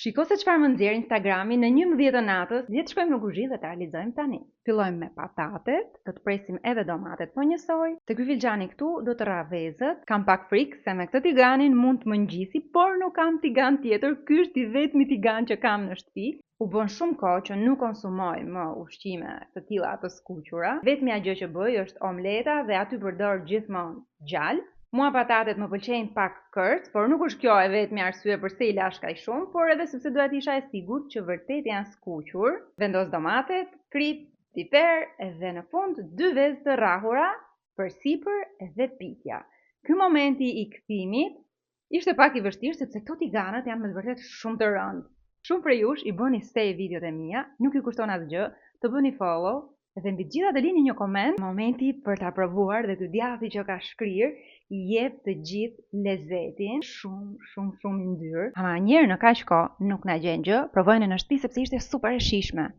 Shiko se çfarë më nxjerr Instagrami në 11 të natës, le të shkojmë në kuzhinë dhe ta realizojmë tani. Fillojmë me patatet, do të presim edhe domatet po njësoj. Te ky filxhani këtu do të ra vezët. Kam pak frikë se me këtë tiganin mund të më ngjisi, por nuk kam tigan tjetër. Ky është i vetmi tigan që kam në shtëpi. U bën shumë kohë që nuk konsumoj më ushqime të tilla të skuqura. Vetmja gjë që bëj është omleta dhe aty përdor gjithmonë gjallë. Mua patatet më pëlqejnë pak kërt, por nuk është kjo e vetmi arsye pse i lash kaq shumë, por edhe sepse doja të isha e sigurt që vërtet janë skuqur. Vendos domatet, krip, piper edhe në fund 2 vezë të rrahura, përsipër edhe pitja. Ky momenti i kthimit ishte pak i vështirë sepse këto tiganët janë me të vërtetë shumë të rëndë. Shumë prej jush i bëni save videot e mia, nuk ju kushton asgjë, të bëni follow edhe mbi të gjitha të lini një koment. Momenti për ta provuar dhe ky djathi që ka shkrir i jep të gjithë lezetin. Shumë i ndyrë. Ama njerë në kaq kohë nuk na gjen gjë, provojnë në shtëpi sepse ishte super e shijshme.